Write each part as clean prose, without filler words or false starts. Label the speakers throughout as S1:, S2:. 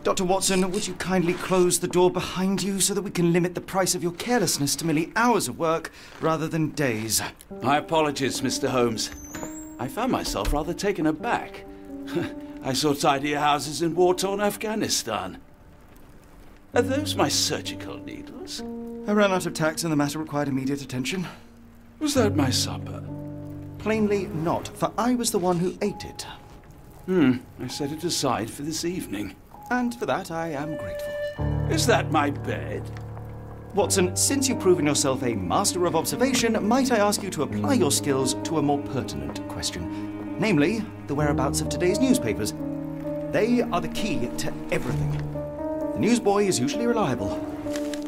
S1: Dr. Watson, would you kindly close the door behind you so that we can limit the price of your carelessness to merely hours of work rather than days?
S2: My apologies, Mr. Holmes. I found myself rather taken aback. I saw tidier houses in war-torn Afghanistan. Are those my surgical needles?
S1: I ran out of tacks and the matter required immediate attention.
S2: Was that my supper?
S1: Plainly not, for I was the one who ate it.
S2: I set it aside for this evening.
S1: And for that I am grateful.
S2: Is that my bed?
S1: Watson, since you've proven yourself a master of observation, might I ask you to apply your skills to a more pertinent question? Namely, the whereabouts of today's newspapers. They are the key to everything. The newsboy is usually reliable.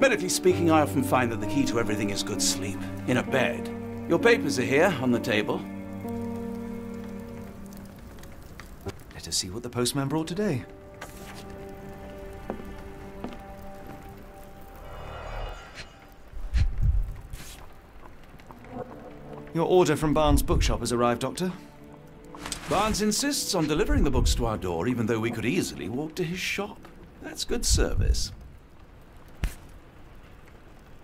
S2: Medically speaking, I often find that the key to everything is good sleep. In a bed. Your papers are here, on the table.
S1: Let us see what the postman brought today. Your order from Barnes' bookshop has arrived, Doctor.
S2: Barnes insists on delivering the books to our door, even though we could easily walk to his shop. That's good service.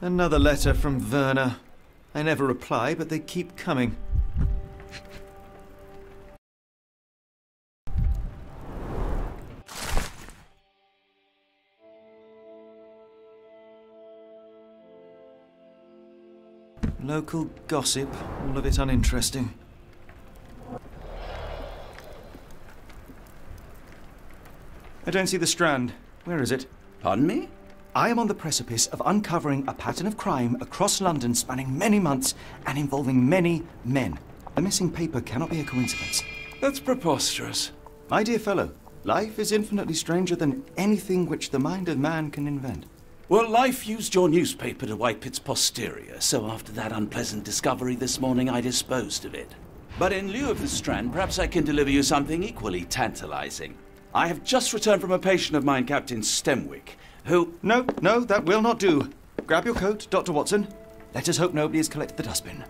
S1: Another letter from Werner. I never reply, but they keep coming. Local gossip, all of it uninteresting. I don't see the Strand. Where is it?
S2: Pardon me?
S1: I am on the precipice of uncovering a pattern of crime across London spanning many months and involving many men. The missing paper cannot be a coincidence.
S2: That's preposterous.
S1: My dear fellow, life is infinitely stranger than anything which the mind of man can invent.
S2: Well, life used your newspaper to wipe its posterior, so after that unpleasant discovery this morning, I disposed of it. But in lieu of the Strand, perhaps I can deliver you something equally tantalizing. I have just returned from a patient of mine, Captain Stemwick, who...
S1: No, that will not do. Grab your coat, Dr. Watson. Let us hope nobody has collected the dustbin.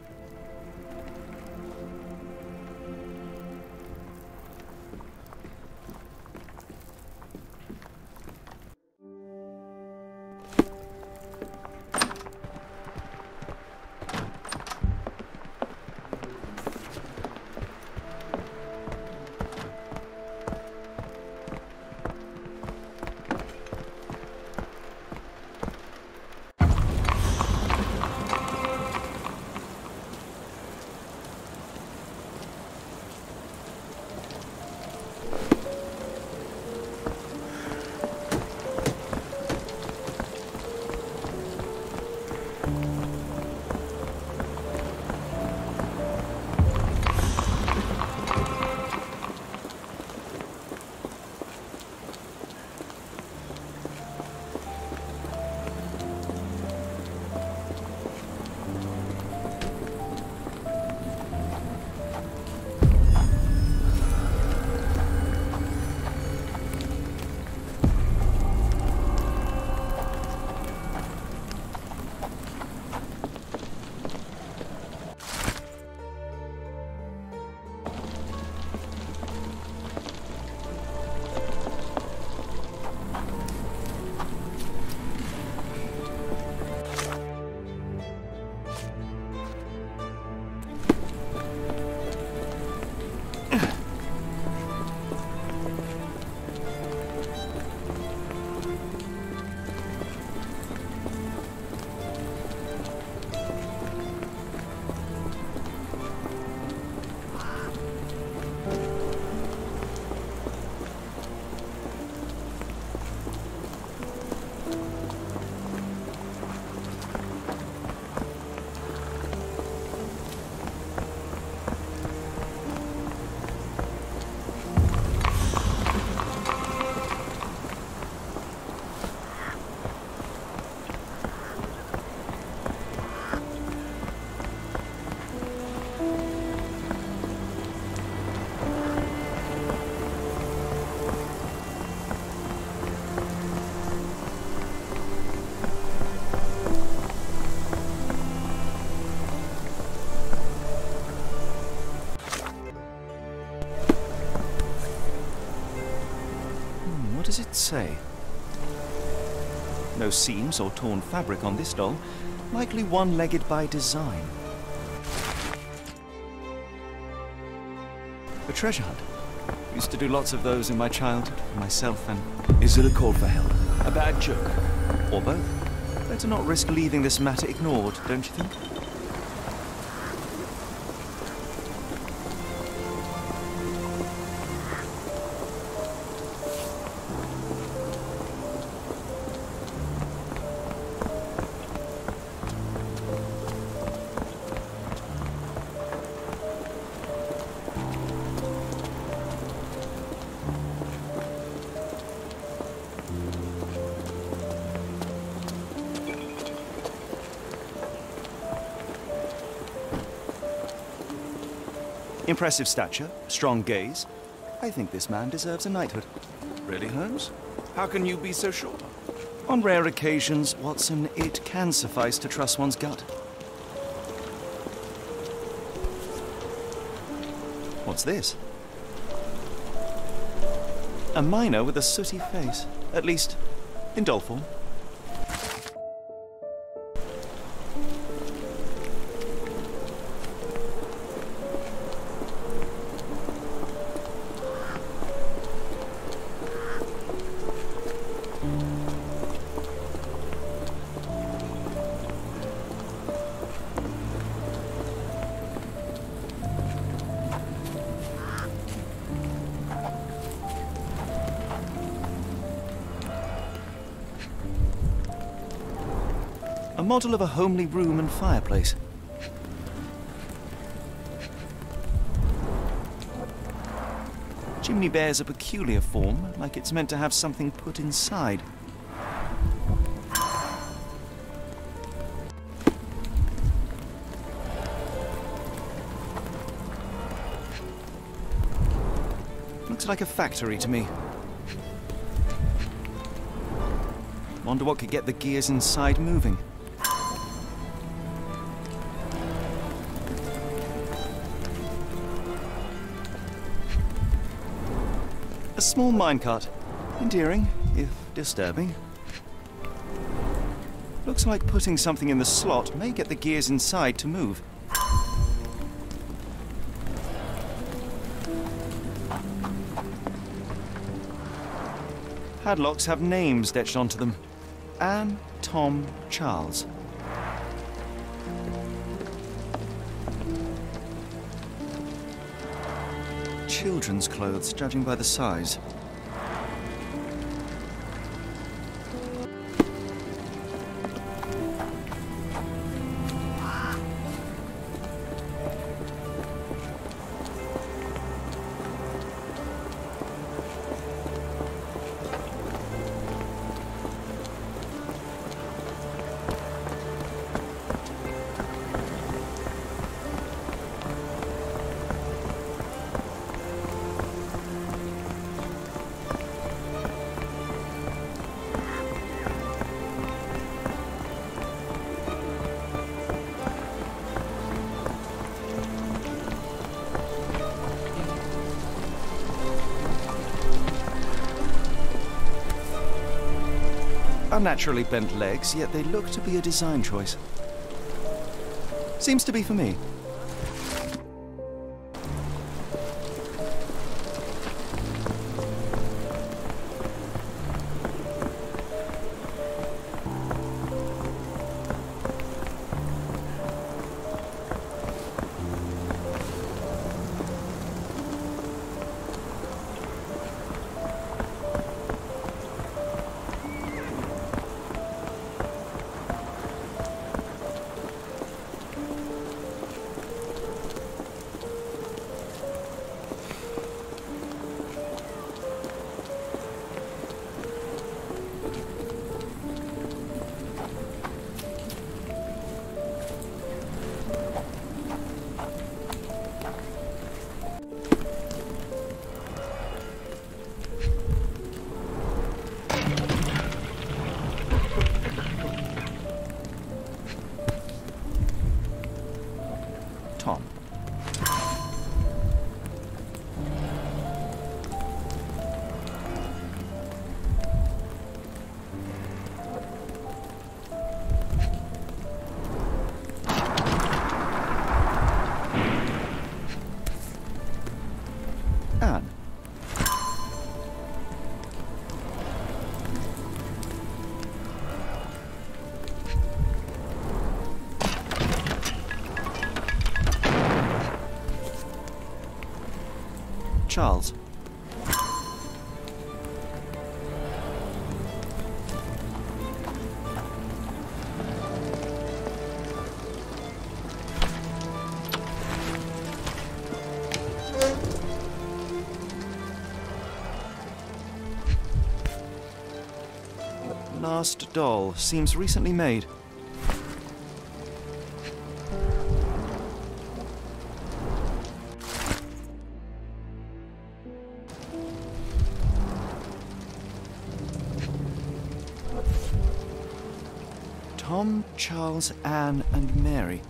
S1: does it say? No seams or torn fabric on this doll. Likely one-legged by design. A treasure hunt. Used to do lots of those in my childhood, myself and...
S2: Is it a call for help? A bad joke?
S1: Or both. Better not risk leaving this matter ignored, don't you think? Impressive stature, strong gaze. I think this man deserves a knighthood.
S2: Really, Holmes? How can you be so sure?
S1: On rare occasions, Watson, it can suffice to trust one's gut. What's this? A miner with a sooty face. At least, in doll form. A model of a homely room and fireplace. Chimney bears a peculiar form, like it's meant to have something put inside. Looks like a factory to me. Wonder what could get the gears inside moving. A small minecart. Endearing, if disturbing. Looks like putting something in the slot may get the gears inside to move. Padlocks have names etched onto them. Anne, Tom, Charles. Children's clothes, judging by the size. Unnaturally bent legs, yet they look to be a design choice. Seems to be for me. Tom. Charles. Last doll seems recently made. Tom, Charles, Anne, and Mary.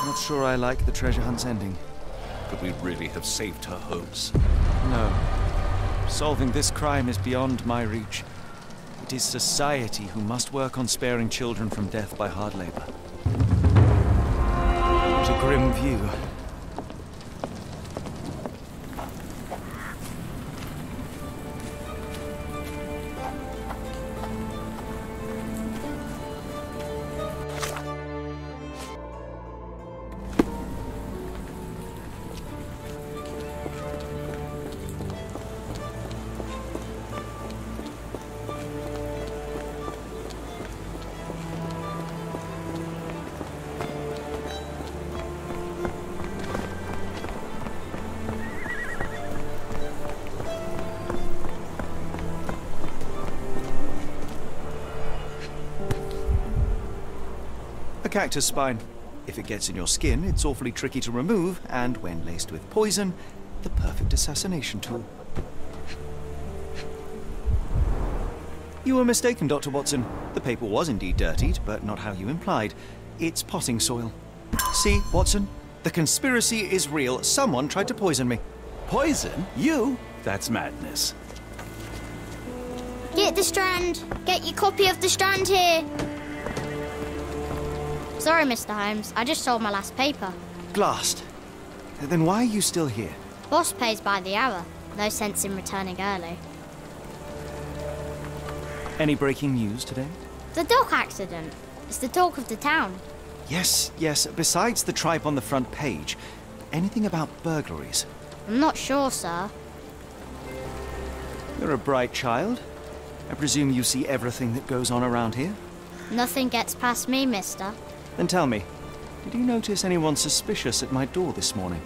S1: Not sure I like the treasure hunt's ending.
S2: Could we really have saved her, Holmes?
S1: No. Solving this crime is beyond my reach. It is society who must work on sparing children from death by hard labor. What a grim view. A cactus spine. If it gets in your skin, it's awfully tricky to remove, and when laced with poison, the perfect assassination tool. You were mistaken, Dr. Watson. The paper was indeed dirtied, but not how you implied. It's potting soil. See, Watson? The conspiracy is real. Someone tried to poison me.
S2: Poison? You? That's madness.
S3: Get the Strand! Get your copy of the Strand here! Sorry, Mr. Holmes. I just sold my last paper.
S1: Glassed. Then why are you still here?
S3: Boss pays by the hour. No sense in returning early.
S1: Any breaking news today?
S3: The dock accident. It's the talk of the town.
S1: Yes. Besides the tripe on the front page, anything about burglaries?
S3: I'm not sure, sir.
S1: You're a bright child. I presume you see everything that goes on around here?
S3: Nothing gets past me, mister.
S1: Then tell me, did you notice anyone suspicious at my door this morning?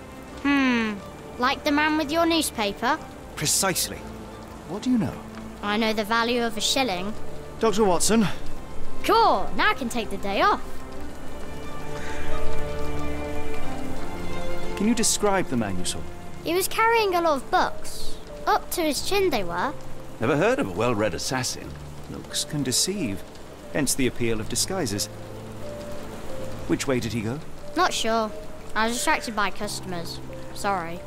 S3: Like the man with your newspaper?
S1: Precisely. What do you know?
S3: I know the value of a shilling.
S1: Dr. Watson?
S3: Cool, now I can take the day off.
S1: Can you describe the man you saw?
S3: He was carrying a lot of books. Up to his chin they were.
S2: Never heard of a well-read assassin.
S1: Looks can deceive, hence the appeal of disguises. Which way did he go?
S3: Not sure. I was distracted by customers. Sorry.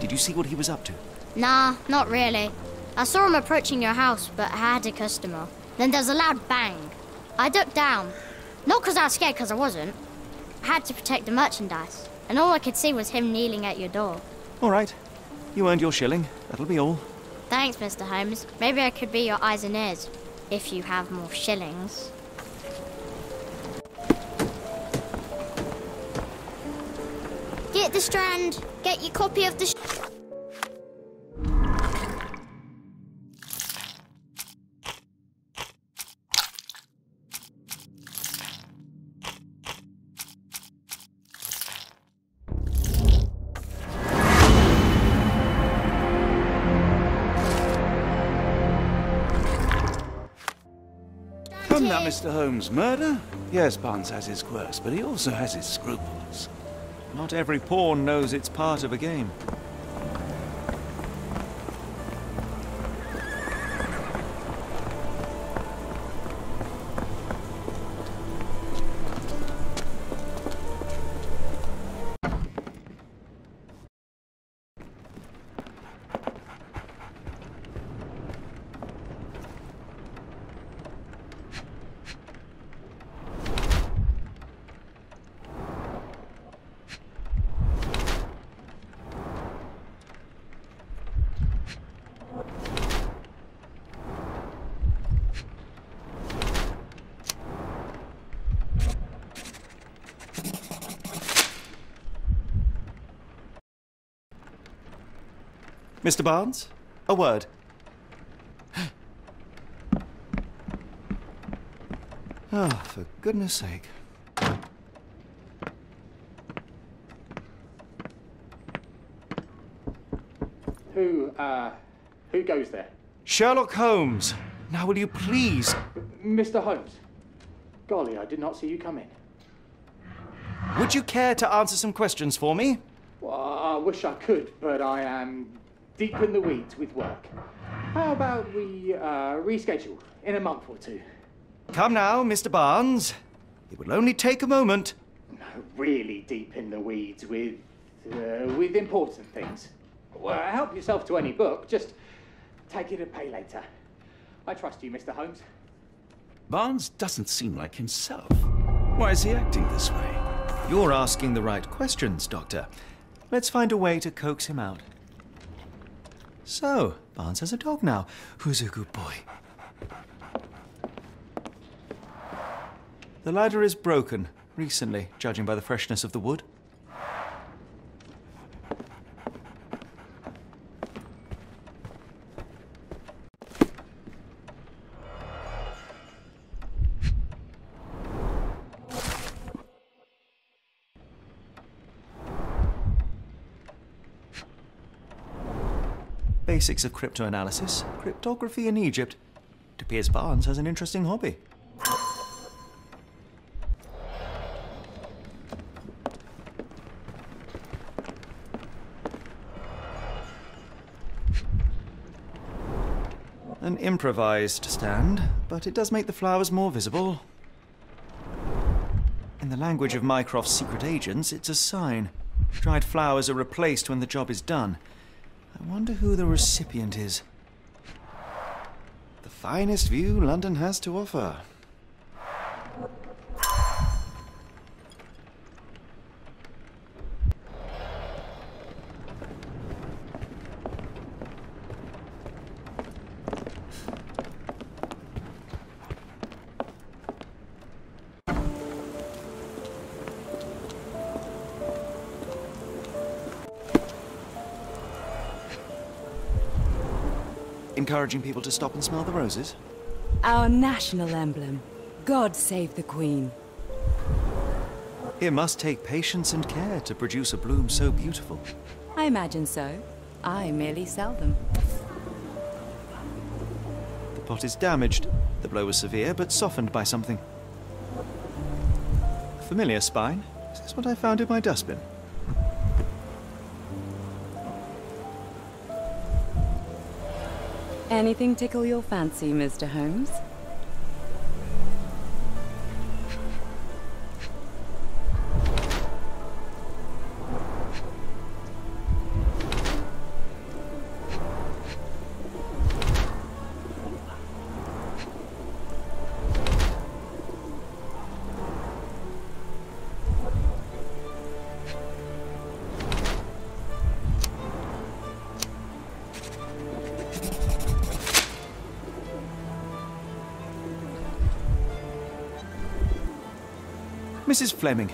S1: Did you see what he was up to?
S3: Nah, not really. I saw him approaching your house, but I had a customer. Then there's a loud bang. I ducked down. Not because I was scared, because I wasn't. I had to protect the merchandise. And all I could see was him kneeling at your door.
S1: All right. You earned your shilling. That'll be all.
S3: Thanks, Mr. Holmes. Maybe I could be your eyes and ears, if you have more shillings. Get the Strand. Get your copy of the...
S2: Come now, Mr. Holmes. Murder? Yes, Barnes has his quirks, but he also has his scruples.
S1: Not every pawn knows it's part of a game. Mr. Barnes, a word. Oh, for goodness sake.
S4: Who goes there?
S1: Sherlock Holmes. Now will you please...
S4: Mr. Holmes. Golly, I did not see you come in.
S1: Would you care to answer some questions for me?
S4: Well, I wish I could, but I am deep in the weeds with work. How about we reschedule in a month or two?
S1: Come now, Mr. Barnes. It will only take a moment.
S4: No, really deep in the weeds with important things. Well, help yourself to any book. Just take it and pay later. I trust you, Mr. Holmes.
S2: Barnes doesn't seem like himself. Why is he acting this way?
S1: You're asking the right questions, Doctor. Let's find a way to coax him out. So, Barnes has a dog now. Who's a good boy? The ladder is broken, recently, judging by the freshness of the wood. Basics of cryptoanalysis, cryptography in Egypt. It appears Barnes has an interesting hobby. An improvised stand, but it does make the flowers more visible. In the language of Mycroft's secret agents, it's a sign. Dried flowers are replaced when the job is done. I wonder who the recipient is. The finest view London has to offer. Encouraging people to stop and smell the roses?
S5: Our national emblem. God save the Queen.
S1: It must take patience and care to produce a bloom so beautiful.
S5: I imagine so. I merely sell them.
S1: The pot is damaged. The blow was severe, but softened by something. A familiar spine. Is this what I found in my dustbin?
S5: Anything tickle your fancy, Mr. Holmes?
S1: Mrs. Fleming,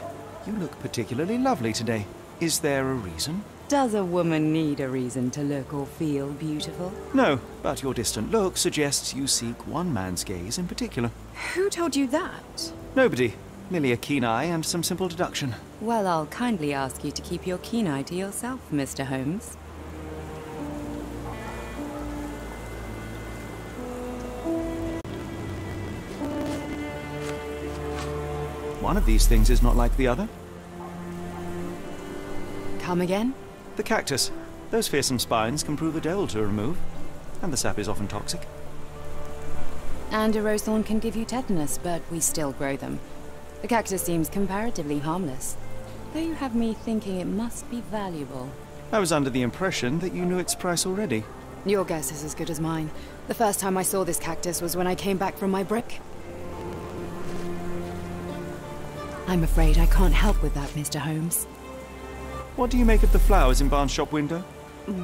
S1: you look particularly lovely today. Is there a reason?
S5: Does a woman need a reason to look or feel beautiful?
S1: No, but your distant look suggests you seek one man's gaze in particular.
S5: Who told you that?
S1: Nobody. Merely a keen eye and some simple deduction.
S5: Well, I'll kindly ask you to keep your keen eye to yourself, Mr. Holmes.
S1: One of these things is not like the other.
S5: Come again?
S1: The cactus. Those fearsome spines can prove a devil to remove, and the sap is often toxic.
S5: And a rose thorn can give you tetanus, but we still grow them. The cactus seems comparatively harmless, though you have me thinking it must be valuable.
S1: I was under the impression that you knew its price already.
S5: Your guess is as good as mine. The first time I saw this cactus was when I came back from my brick. I'm afraid I can't help with that, Mr. Holmes.
S1: What do you make of the flowers in Barnes' shop window?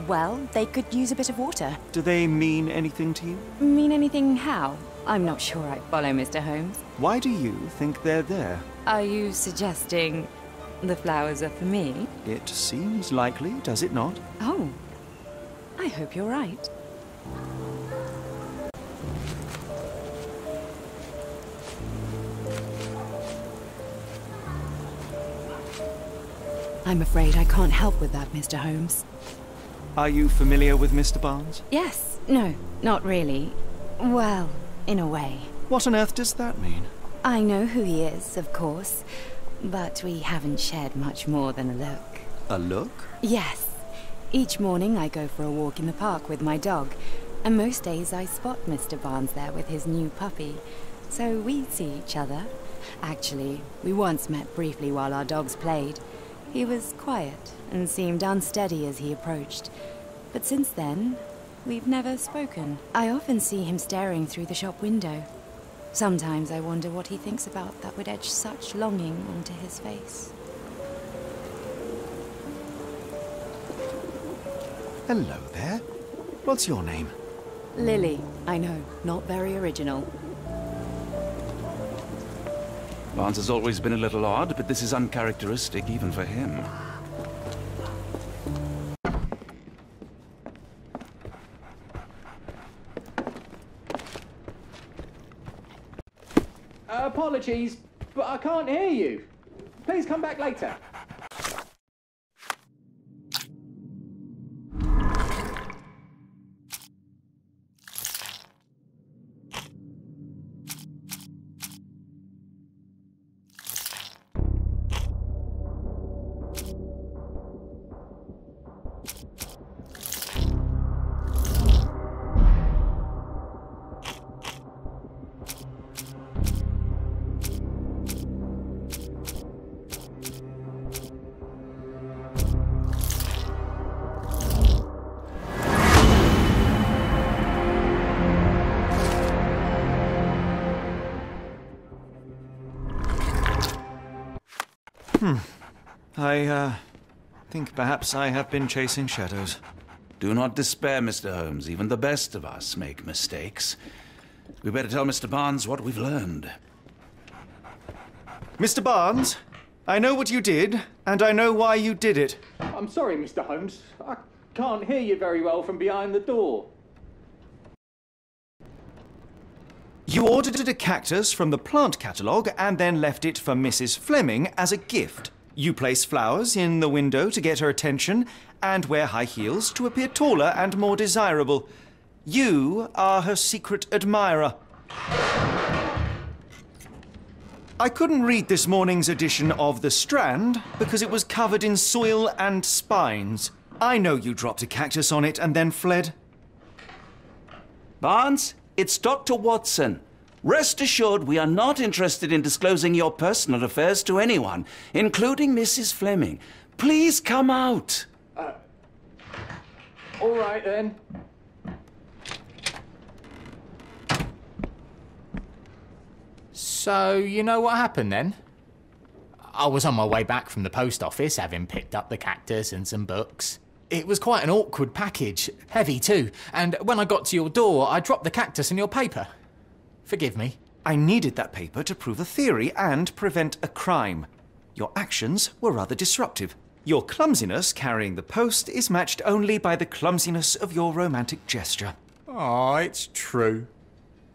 S5: Well, they could use a bit of water.
S1: Do they mean anything to you?
S5: Mean anything how? I'm not sure I follow, Mr. Holmes.
S1: Why do you think they're there?
S5: Are you suggesting the flowers are for me?
S1: It seems likely, does it not?
S5: Oh. I hope you're right. I'm afraid I can't help with that, Mr. Holmes.
S1: Are you familiar with Mr. Barnes?
S5: Yes. No, not really. Well, in a way.
S1: What on earth does that mean?
S5: I know who he is, of course, but we haven't shared much more than a look.
S1: A look?
S5: Yes. Each morning I go for a walk in the park with my dog, and most days I spot Mr. Barnes there with his new puppy, so we see each other. Actually, we once met briefly while our dogs played. He was quiet and seemed unsteady as he approached, but since then, we've never spoken. I often see him staring through the shop window. Sometimes I wonder what he thinks about that would etch such longing onto his face.
S1: Hello there. What's your name?
S5: Lily. I know, not very original.
S2: Barnes has always been a little odd, but this is uncharacteristic even for him.
S4: Apologies, but I can't hear you. Please come back later.
S1: I think perhaps I have been chasing shadows.
S2: Do not despair, Mr. Holmes. Even the best of us make mistakes. We better tell Mr. Barnes what we've learned.
S1: Mr. Barnes, I know what you did, and I know why you did it.
S4: I'm sorry, Mr. Holmes. I can't hear you very well from behind the door.
S1: You ordered a cactus from the plant catalogue and then left it for Mrs. Fleming as a gift. You place flowers in the window to get her attention and wear high heels to appear taller and more desirable. You are her secret admirer. I couldn't read this morning's edition of The Strand because it was covered in soil and spines. I know you dropped a cactus on it and then fled.
S2: Barnes, it's Dr. Watson. Rest assured we are not interested in disclosing your personal affairs to anyone, including Mrs. Fleming. Please come out.
S4: All right, then.
S6: So, you know what happened then? I was on my way back from the post office, having picked up the cactus and some books. It was quite an awkward package, heavy too, and when I got to your door, I dropped the cactus in your paper. Forgive me.
S1: I needed that paper to prove a theory and prevent a crime. Your actions were rather disruptive. Your clumsiness carrying the post is matched only by the clumsiness of your romantic gesture.
S6: Oh, it's true.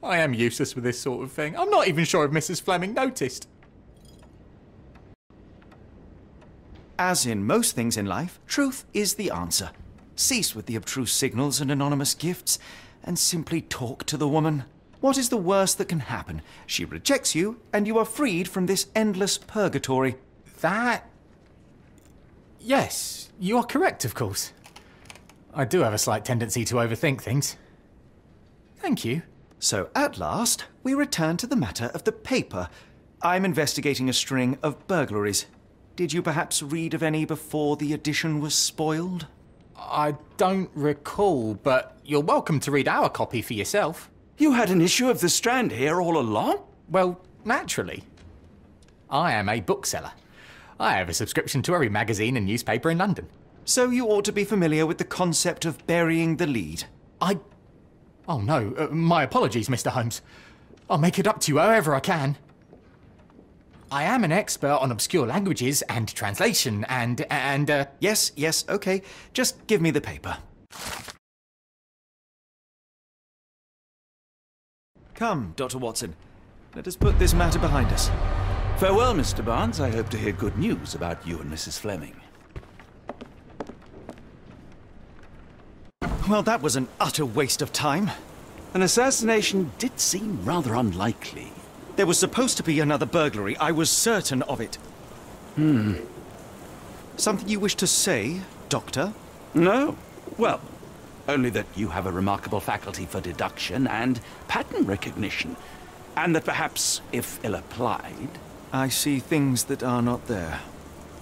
S6: I am useless with this sort of thing. I'm not even sure if Mrs. Fleming noticed.
S1: As in most things in life, truth is the answer. Cease with the abstruse signals and anonymous gifts, and simply talk to the woman. What is the worst that can happen? She rejects you, and you are freed from this endless purgatory.
S6: That... Yes, you are correct, of course. I do have a slight tendency to overthink things. Thank you.
S1: So, at last, we return to the matter of the paper. I'm investigating a string of burglaries. Did you perhaps read of any before the edition was spoiled?
S6: I don't recall, but you're welcome to read our copy for yourself.
S2: You had an issue of The Strand here all along?
S6: Well, naturally. I am a bookseller. I have a subscription to every magazine and newspaper in London.
S1: So you ought to be familiar with the concept of burying the lead.
S6: Oh no, my apologies, Mr. Holmes. I'll make it up to you however I can. I am an expert on obscure languages and translation and
S1: Yes, okay. Just give me the paper. Come, Dr. Watson. Let us put this matter behind us.
S2: Farewell, Mr. Barnes. I hope to hear good news about you and Mrs. Fleming.
S1: Well, that was an utter waste of time.
S2: An assassination did seem rather unlikely.
S1: There was supposed to be another burglary. I was certain of it. Something you wish to say, Doctor?
S2: No. Well, only that you have a remarkable faculty for deduction and pattern recognition. And that perhaps, if ill-applied...
S1: I see things that are not there.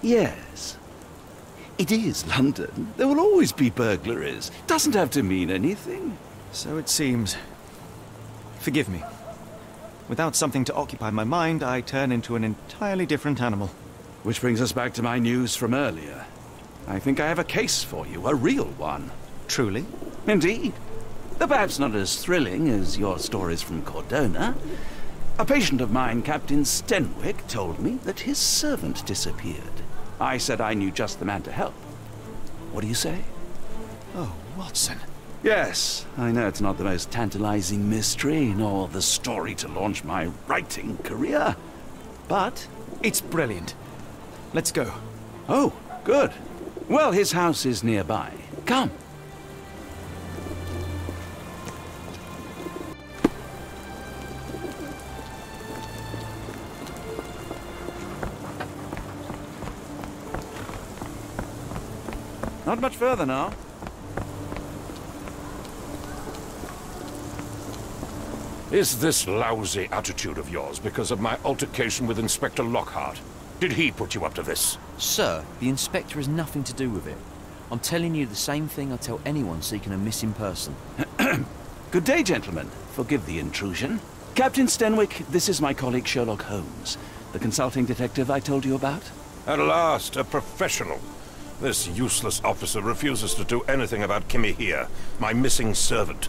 S2: Yes. It is London. There will always be burglaries. Doesn't have to mean anything.
S1: So it seems. Forgive me. Without something to occupy my mind, I turn into an entirely different animal.
S2: Which brings us back to my news from earlier. I think I have a case for you, a real one.
S1: Truly?
S2: Indeed. Though perhaps not as thrilling as your stories from Cordona. A patient of mine, Captain Stenwick, told me that his servant disappeared. I said I knew just the man to help. What do you say?
S1: Oh, Watson.
S2: Yes, I know it's not the most tantalizing mystery, nor the story to launch my writing career. But
S1: it's brilliant. Let's go.
S2: Oh, good. Well, his house is nearby. Come. Not much further now.
S7: Is this lousy attitude of yours because of my altercation with Inspector Lockhart? Did he put you up to this?
S8: Sir, the inspector has nothing to do with it. I'm telling you the same thing I tell anyone seeking a missing person.
S2: Good day, gentlemen. Forgive the intrusion. Captain Stenwick, this is my colleague Sherlock Holmes, the consulting detective I told you about.
S7: At last, a professional. This useless officer refuses to do anything about Kimmy here, my missing servant.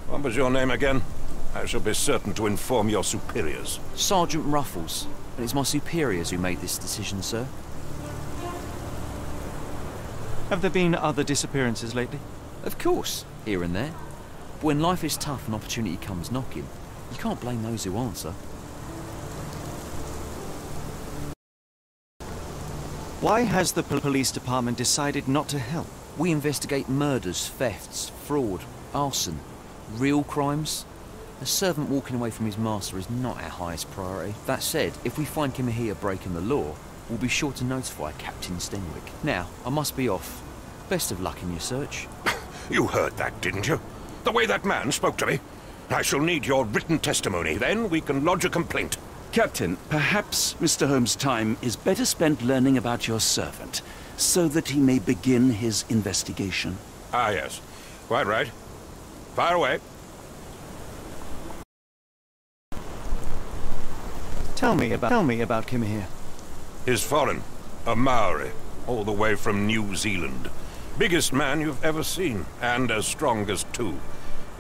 S7: What was your name again? I shall be certain to inform your superiors.
S8: Sergeant Ruffles. And it's my superiors who made this decision, sir.
S1: Have there been other disappearances lately?
S8: Of course, here and there. But when life is tough and opportunity comes knocking, you can't blame those who answer.
S1: Why has the police department decided not to help?
S8: We investigate murders, thefts, fraud, arson, real crimes. A servant walking away from his master is not our highest priority. That said, if we find Kimahia breaking the law, we'll be sure to notify Captain Stenwick. Now, I must be off. Best of luck in your search.
S7: You heard that, didn't you? The way that man spoke to me. I shall need your written testimony, then we can lodge a complaint.
S2: Captain, perhaps Mr. Holmes' time is better spent learning about your servant, so that he may begin his investigation.
S7: Ah, yes. Quite right. Fire away.
S1: Tell me about Kimahia.
S7: He's foreign. A Maori. All the way from New Zealand. Biggest man you've ever seen, and as strong as two.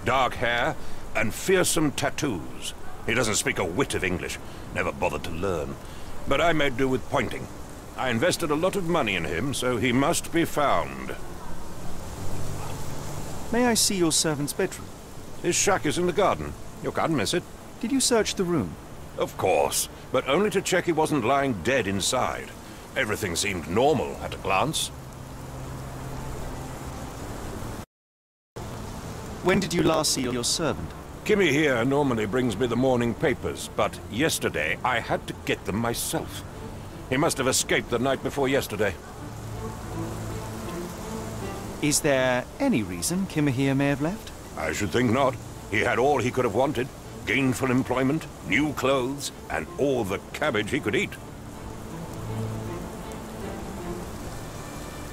S7: Dark hair and fearsome tattoos. He doesn't speak a whit of English. Never bothered to learn. But I made do with pointing. I invested a lot of money in him, so he must be found.
S1: May I see your servant's bedroom?
S7: His shack is in the garden. You can't miss it.
S1: Did you search the room?
S7: Of course, but only to check he wasn't lying dead inside. Everything seemed normal at a glance.
S1: When did you last see your servant?
S7: Kimmy here normally brings me the morning papers, but yesterday I had to get them myself. He must have escaped the night before yesterday.
S1: Is there any reason Kimahia may have left?
S7: I should think not. He had all he could have wanted. Gainful employment, new clothes, and all the cabbage he could eat.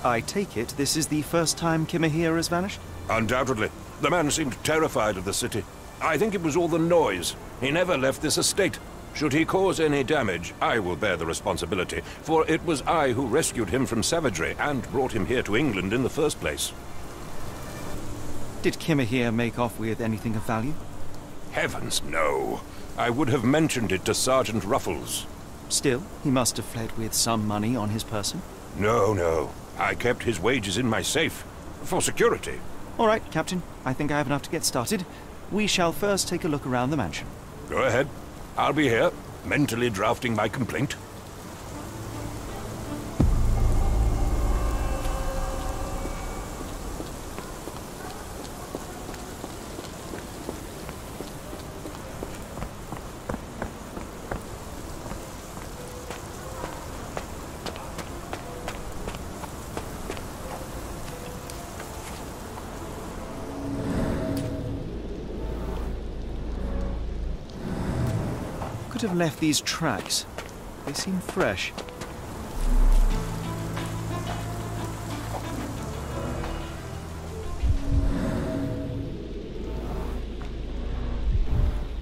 S1: I take it this is the first time Kimahia has vanished?
S7: Undoubtedly. The man seemed terrified of the city. I think it was all the noise. He never left this estate. Should he cause any damage, I will bear the responsibility, for it was I who rescued him from savagery and brought him here to England in the first place.
S1: Did Kimahia make off with anything of value?
S7: Heavens, no. I would have mentioned it to Sergeant Ruffles.
S1: Still, he must have fled with some money on his person?
S7: No. I kept his wages in my safe. For security.
S1: All right, Captain. I think I have enough to get started. We shall first take a look around the mansion.
S7: Go ahead. I'll be here, mentally drafting my complaint.
S1: Could have left these tracks. They seem fresh.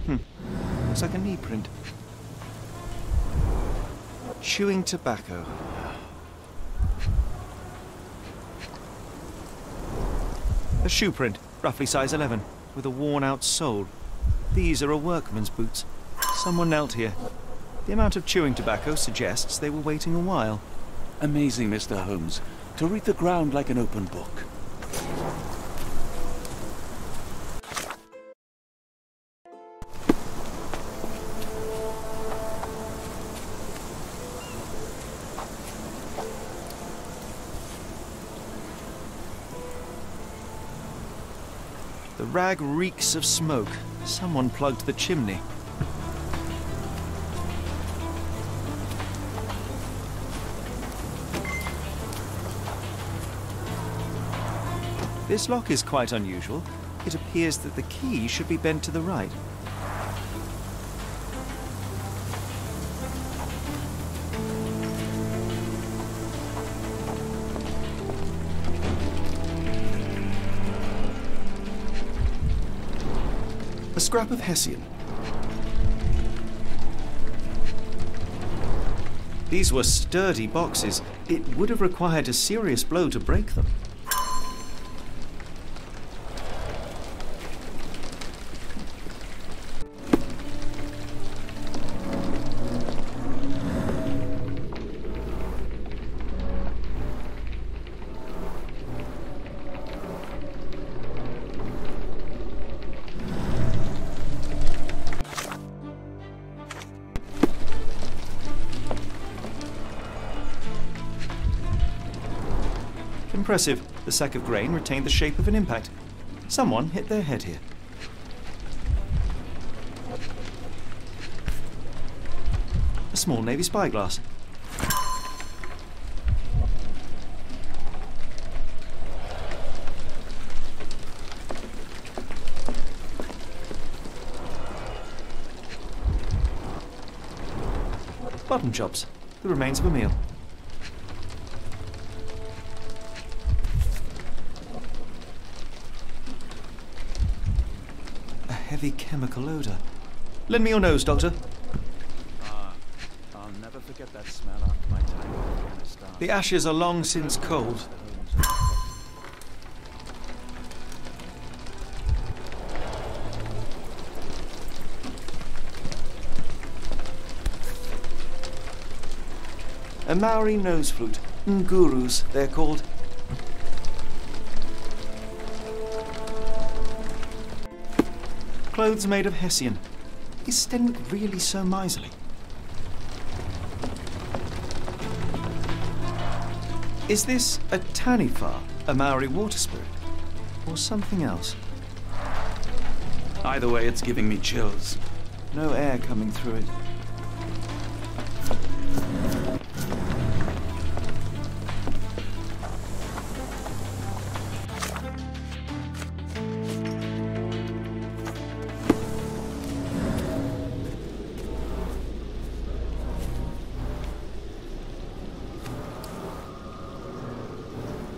S1: Looks like a knee print. Chewing tobacco. A shoe print, roughly size 11, with a worn-out sole. These are a workman's boots. Someone knelt here. The amount of chewing tobacco suggests they were waiting a while.
S2: Amazing, Mr. Holmes. To read the ground like an open book.
S1: The rag reeks of smoke. Someone plugged the chimney. This lock is quite unusual. It appears that the key should be bent to the right. A scrap of Hessian. These were sturdy boxes. It would have required a serious blow to break them. Impressive. The sack of grain retained the shape of an impact. Someone hit their head here. A small navy spyglass. Button chops. The remains of a meal. Heavy chemical odor. Lend me your nose, Doctor.
S2: I'll never forget that smell after my time in Afghanistan.
S1: The ashes are long since cold. A Maori nose flute. Ngurus, they're called. Clothes made of Hessian. Is Stenwick really so miserly? Is this a Taniwha, a Maori water spirit, or something else?
S2: Either way, it's giving me chills.
S1: No air coming through it.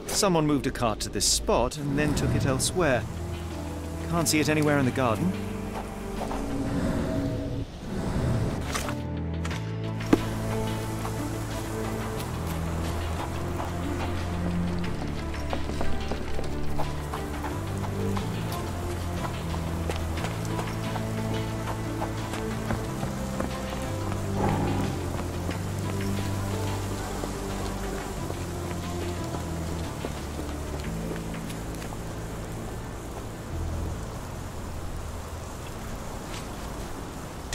S1: Someone moved a cart to this spot and then took it elsewhere. Can't see it anywhere in the garden.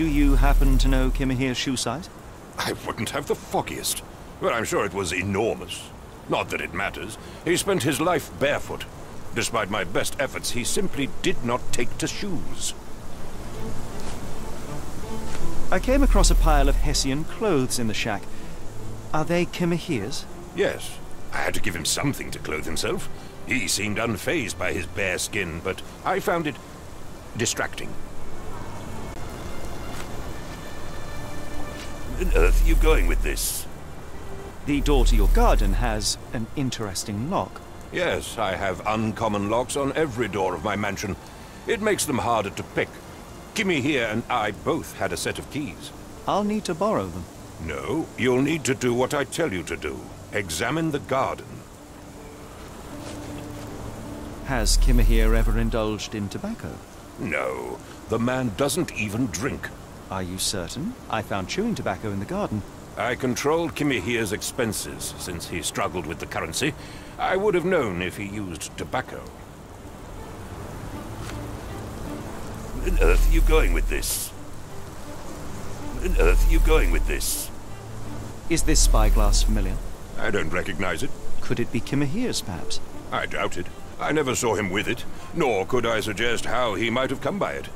S9: Do you happen to know Kimahir's shoe size?
S7: I wouldn't have the foggiest. But I'm sure it was enormous. Not that it matters. He spent his life barefoot. Despite my best efforts, he simply did not take to shoes.
S9: I came across a pile of Hessian clothes in the shack. Are they Kimahir's?
S7: Yes. I had to give him something to clothe himself. He seemed unfazed by his bare skin, but I found it distracting. Where on earth are you going with this?
S9: The door to your garden has an interesting lock.
S7: Yes, I have uncommon locks on every door of my mansion. It makes them harder to pick. Kimmy here and I both had a set of keys.
S9: I'll need to borrow them.
S7: No, you'll need to do what I tell you to do. Examine the garden.
S9: Has Kimahir ever indulged in tobacco?
S7: No, the man doesn't even drink.
S9: Are you certain? I found chewing tobacco in the garden.
S7: I controlled Kimahir's expenses since he struggled with the currency. I would have known if he used tobacco. Where on earth are you going with this? Where on earth are you going with this?
S9: Is this spyglass familiar?
S7: I don't recognize it.
S9: Could it be Kimahir's, perhaps?
S7: I doubt it. I never saw him with it, nor could I suggest how he might have come by it.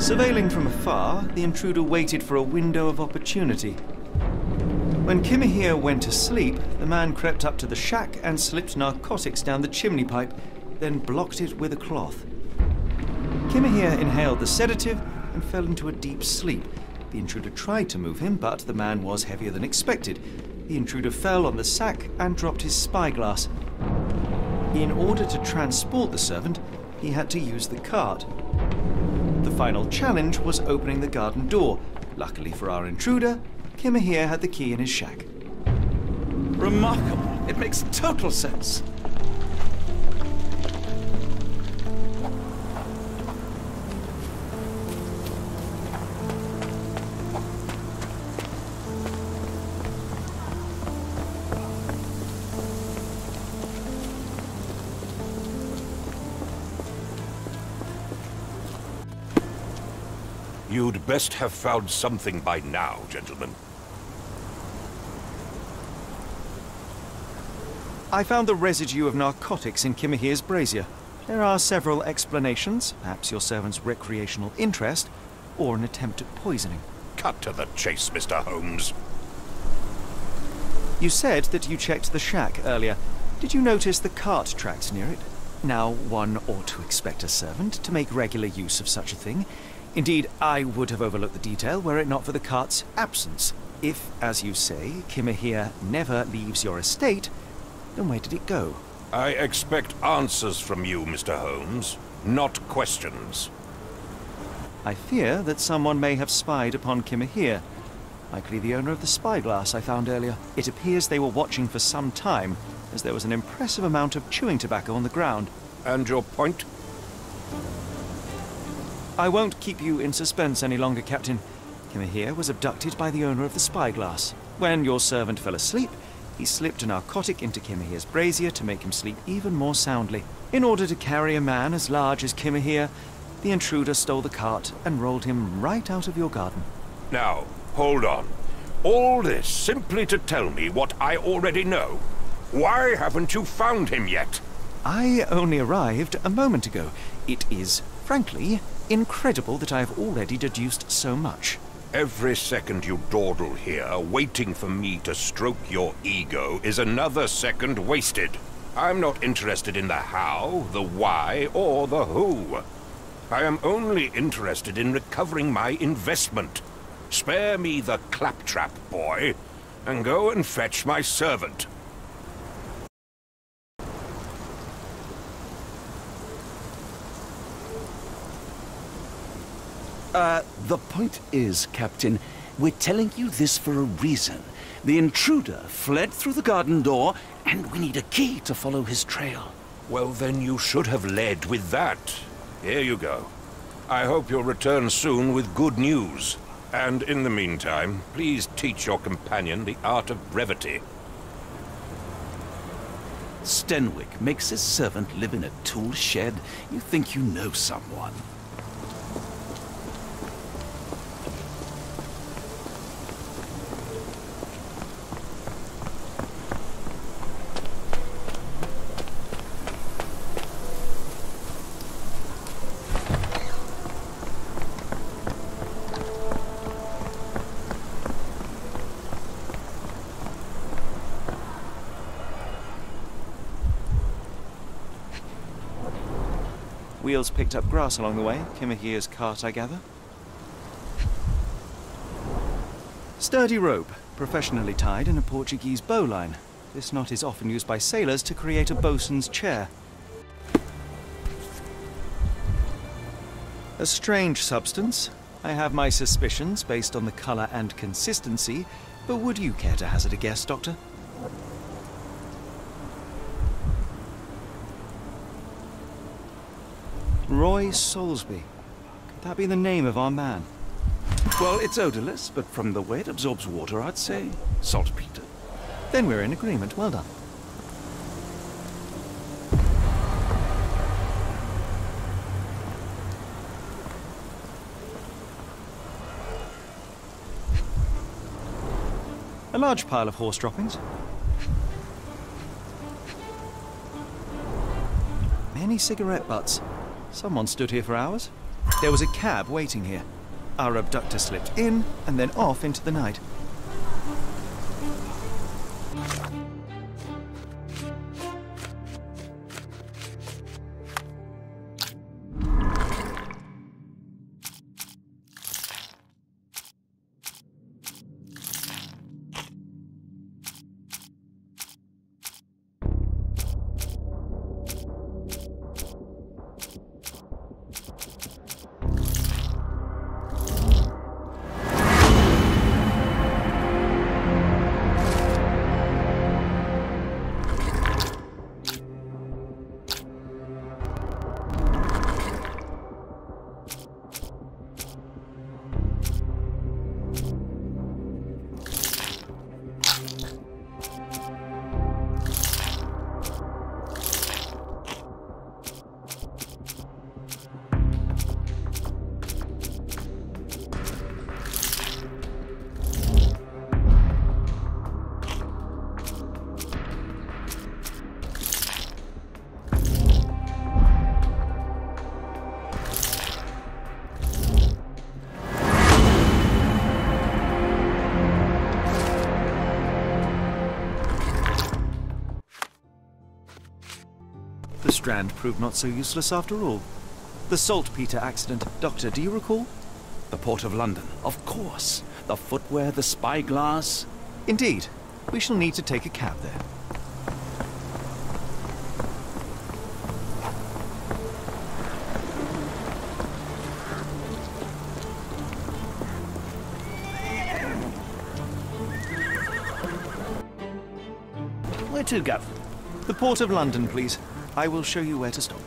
S9: Surveilling from afar, the intruder waited for a window of opportunity. When Kimahir went to sleep, the man crept up to the shack and slipped narcotics down the chimney pipe, then blocked it with a cloth. Kimahir inhaled the sedative and fell into a deep sleep. The intruder tried to move him, but the man was heavier than expected. The intruder fell on the sack and dropped his spyglass. In order to transport the servant, he had to use the cart. The final challenge was opening the garden door. Luckily for our intruder, Kimahir had the key in his shack.
S2: Remarkable. It makes total sense.
S7: You'd best have found something by now, gentlemen.
S9: I found the residue of narcotics in Kimahir's brazier. There are several explanations, perhaps your servant's recreational interest, or an attempt at poisoning.
S7: Cut to the chase, Mr. Holmes.
S9: You said that you checked the shack earlier. Did you notice the cart tracks near it? Now, one ought to expect a servant to make regular use of such a thing. Indeed, I would have overlooked the detail were it not for the cart's absence. If, as you say, Kimahir never leaves your estate, then where did it go?
S7: I expect answers from you, Mr. Holmes, not questions.
S9: I fear that someone may have spied upon Kimahir. Likely the owner of the spyglass I found earlier. It appears they were watching for some time, as there was an impressive amount of chewing tobacco on the ground.
S7: And your point?
S9: I won't keep you in suspense any longer, Captain. Kimahir was abducted by the owner of the spyglass. When your servant fell asleep, he slipped a narcotic into Kimahir's brazier to make him sleep even more soundly. In order to carry a man as large as Kimahir, the intruder stole the cart and rolled him right out of your garden.
S7: Now, hold on. All this simply to tell me what I already know. Why haven't you found him yet?
S9: I only arrived a moment ago. It is, frankly, incredible that I have already deduced so much.
S7: Every second you dawdle here, waiting for me to stroke your ego, is another second wasted. I'm not interested in the how, the why, or the who. I am only interested in recovering my investment. Spare me the claptrap, boy, and go and fetch my servant.
S2: The point is, Captain, we're telling you this for a reason. The intruder fled through the garden door, and we need a key to follow his trail.
S7: Well, then you should have led with that. Here you go. I hope you'll return soon with good news. And in the meantime, please teach your companion the art of brevity.
S2: Stenwick makes his servant live in a tool shed. You think you know someone.
S9: Wheels picked up grass along the way. Kimahir's cart, I gather. Sturdy rope, professionally tied in a Portuguese bowline. This knot is often used by sailors to create a bosun's chair. A strange substance. I have my suspicions based on the colour and consistency, but would you care to hazard a guess, Doctor? Roy Soulsby. Could that be the name of our man?
S2: Well, it's odorless, but from the way it absorbs water, I'd say saltpeter.
S9: Then we're in agreement. Well done. A large pile of horse droppings. Many cigarette butts. Someone stood here for hours. There was a cab waiting here. Our abductor slipped in and then off into the night. The strand proved not so useless after all. The saltpeter accident. Doctor, do you recall?
S2: The Port of London, of course. The footwear, the spyglass.
S9: Indeed. We shall need to take a cab there.
S2: Where to, Gav?
S9: The Port of London, please. I will show you where to stop.